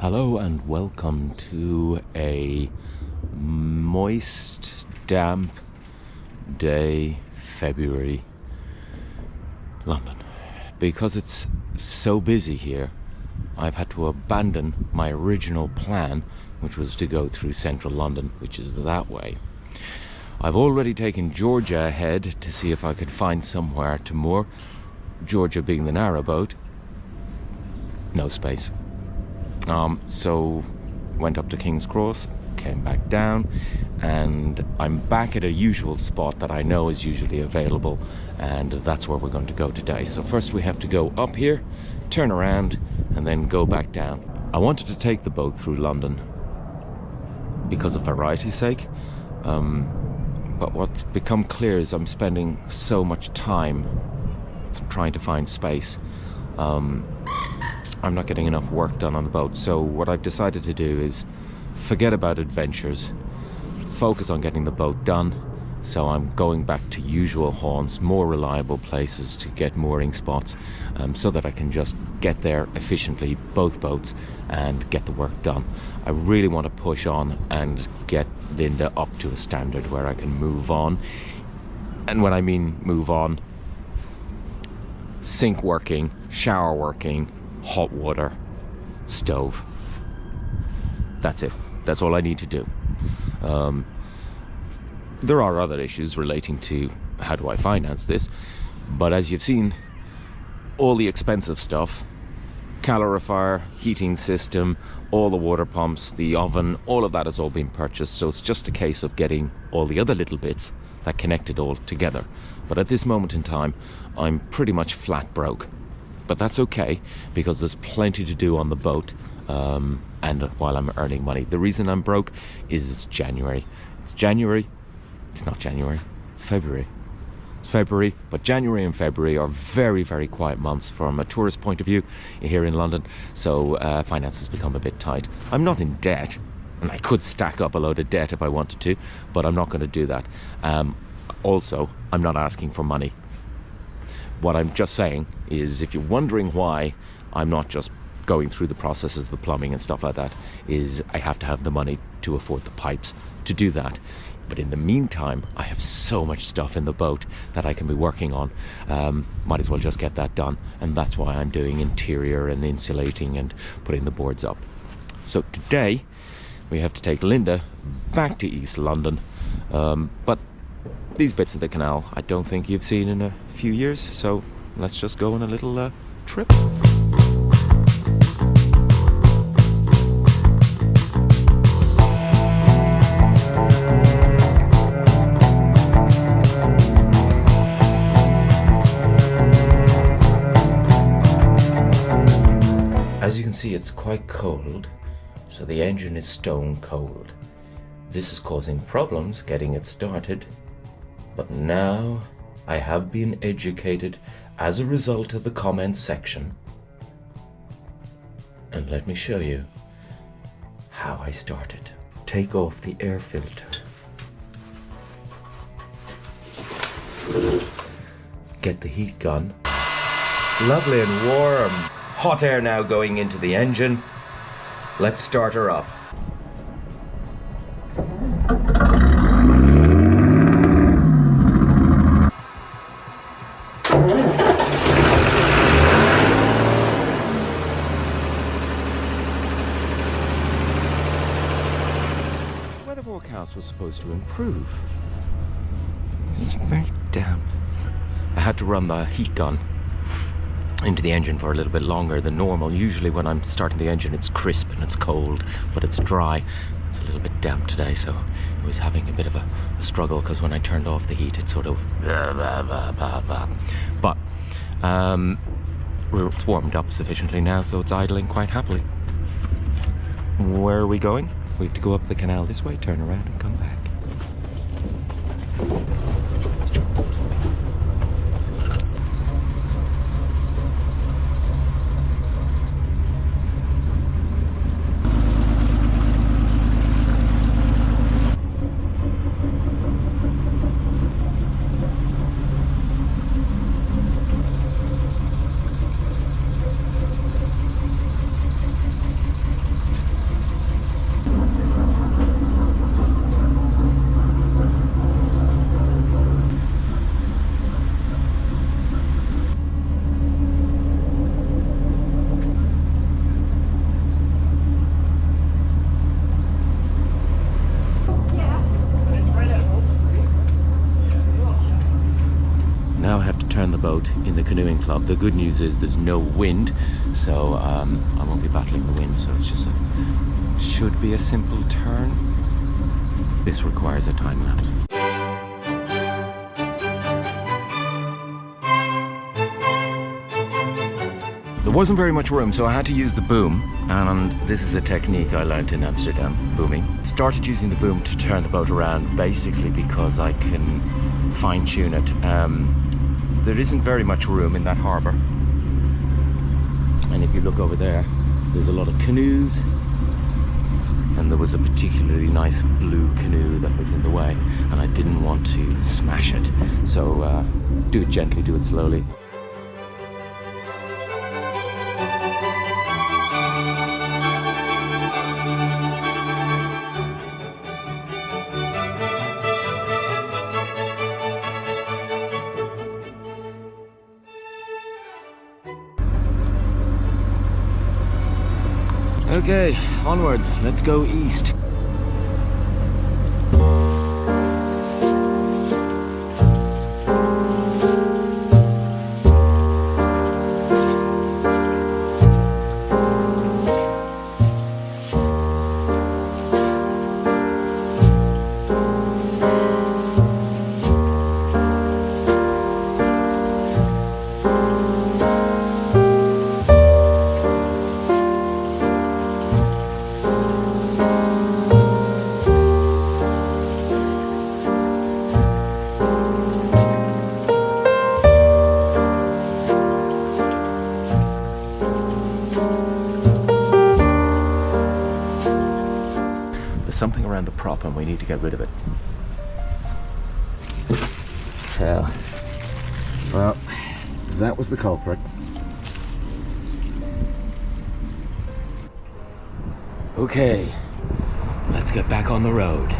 Hello and welcome to a moist, damp day, February, London. Because it's so busy here, I've had to abandon my original plan, which was to go through central London, which is that way. I've already taken Georgia ahead to see if I could find somewhere to moor. Georgia being the narrowboat, no space. So went up to King's Cross, came back down, and I'm back at a usual spot that I know is usually available, and that's where we're going to go today. So first we have to go up here, turn around, and then go back down. I wanted to take the boat through London because of variety's sake, but what's become clear is I'm spending so much time trying to find space. I'm not getting enough work done on the boat, so what I've decided to do is forget about adventures, focus on getting the boat done. So I'm going back to usual haunts, more reliable places to get mooring spots, so that I can just get there efficiently, both boats, and get the work done. I really want to push on and get Linda up to a standard where I can move on. And when I mean move on, sink working, shower working, hot water, stove. That's it. That's all I need to do. There are other issues relating to how do I finance this, but as you've seen, all the expensive stuff, calorifier, heating system, all the water pumps, the oven, all of that has all been purchased, so it's just a case of getting all the other little bits that connect it all together. But at this moment in time, I'm pretty much flat broke. But that's okay, because there's plenty to do on the boat, and while I'm earning money. The reason I'm broke is it's January. It's January. It's not January. It's February. It's February, but January and February are very, very quiet months from a tourist point of view here in London, so finances become a bit tight. I'm not in debt, and I could stack up a load of debt if I wanted to, but I'm not going to do that. Also, I'm not asking for money. What I'm just saying is, if you're wondering why I'm not just going through the processes, the plumbing and stuff like that, is I have to have the money to afford the pipes to do that. But in the meantime, I have so much stuff in the boat that I can be working on. Might as well just get that done. And that's why I'm doing interior and insulating and putting the boards up. So today, we have to take Linda back to East London. But these bits of the canal I don't think you've seen in a few years, so let's just go on a little trip. As you can see, it's quite cold, so the engine is stone cold. This is causing problems getting it started. But now I have been educated as a result of the comments section. And let me show you how I started. Take off the air filter. Get the heat gun. It's lovely and warm. Hot air now going into the engine. Let's start her up. Weather forecast was supposed to improve. It's very damp. I had to run the heat gun into the engine for a little bit longer than normal. Usually when I'm starting the engine it's crisp and it's cold, but it's dry. It's a little bit damp today, so I was having a bit of a struggle, because when I turned off the heat it sort of but it's warmed up sufficiently now, so it's idling quite happily. Where are we going? We have to go up the canal this way, turn around and come back. out in the canoeing club. The good news is there's no wind, so I won't be battling the wind, so it's just should be a simple turn. This requires a time lapse. There wasn't very much room, so I had to use the boom, and this is a technique I learned in Amsterdam, booming. Started using the boom to turn the boat around, basically because I can fine-tune it. There isn't very much room in that harbour, and if you look over there, there's a lot of canoes, and there was a particularly nice blue canoe that was in the way, and I didn't want to smash it, so do it gently, do it slowly. Okay, onwards, let's go east. Something around the prop and we need to get rid of it. So, well, that was the culprit. Okay, let's get back on the road.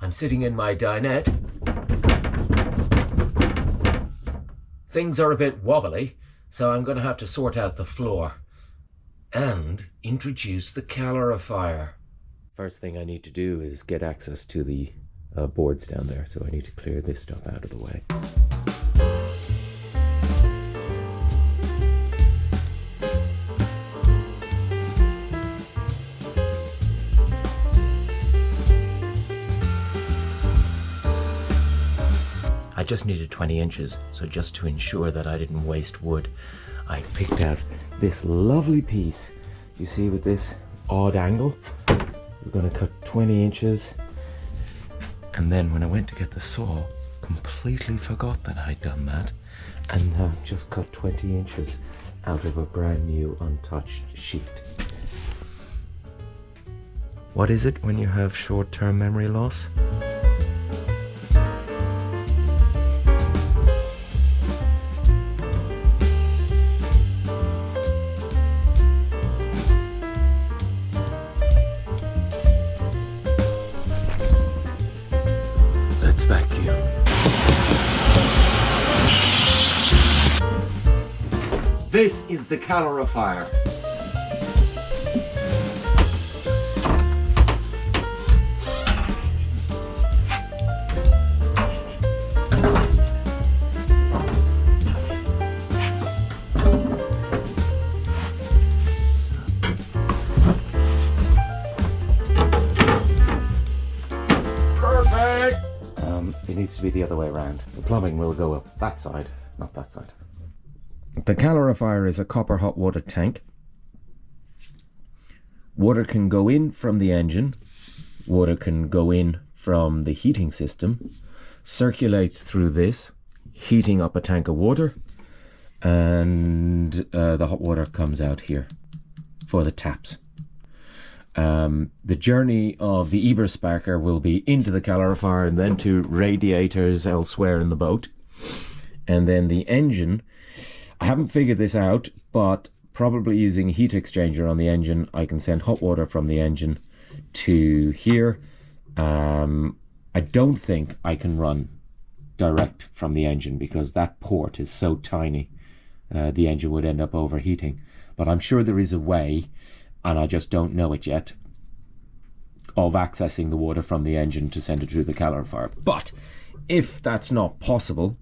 I'm sitting in my dinette. Things are a bit wobbly, so I'm going to have to sort out the floor and introduce the calorifier. First thing I need to do is get access to the boards down there, so I need to clear this stuff out of the way. I just needed 20 inches, so just to ensure that I didn't waste wood, I picked out this lovely piece. You see, with this odd angle, I'm going to cut 20 inches, And then when I went to get the saw, completely forgot that I'd done that, and now just cut 20 inches out of a brand new untouched sheet. What is it when you have short-term memory loss? Let's vacuum. This is the Calorifier. It needs to be the other way around. The plumbing will go up that side, not that side. The Calorifier is a copper hot water tank. Water can go in from the engine, water can go in from the heating system, circulate through this, heating up a tank of water, and the hot water comes out here for the taps. The journey of the Eberspacher will be into the Calorifier and then to radiators elsewhere in the boat. And then the engine, I haven't figured this out, but probably using a heat exchanger on the engine, I can send hot water from the engine to here. I don't think I can run direct from the engine because that port is so tiny, the engine would end up overheating. But I'm sure there is a way, and I just don't know it yet, of accessing the water from the engine to send it through the Calorifier. But if that's not possible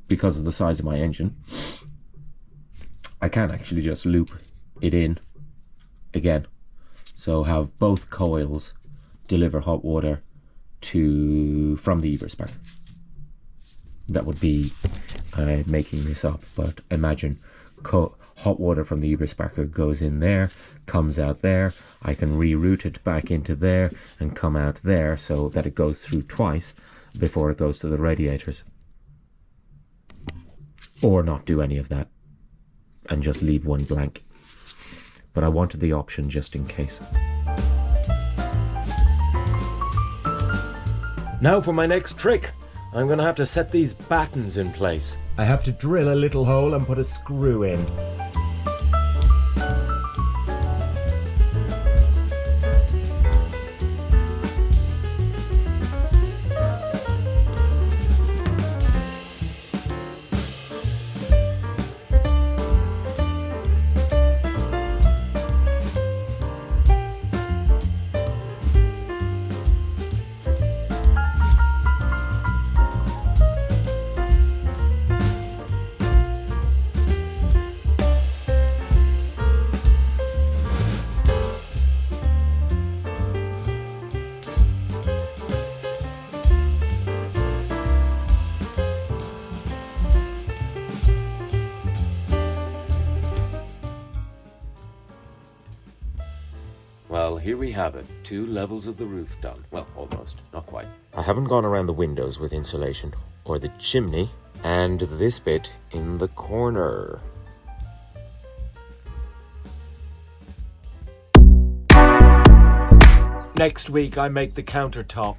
because of the size of my engine, I can actually just loop it in again, so have both coils deliver hot water from the Eberspacher. That would be making this up, but imagine hot water from the Eberspacher goes in there, comes out there. I can reroute it back into there and come out there so that it goes through twice before it goes to the radiators. Or not do any of that and just leave one blank. But I wanted the option just in case. Now for my next trick. I'm going to have to set these battens in place. I have to drill a little hole and put a screw in. Well, here we have it. 2 levels of the roof done. Well, almost. Not quite. I haven't gone around the windows with insulation, or the chimney, and this bit in the corner. Next week I make the countertop.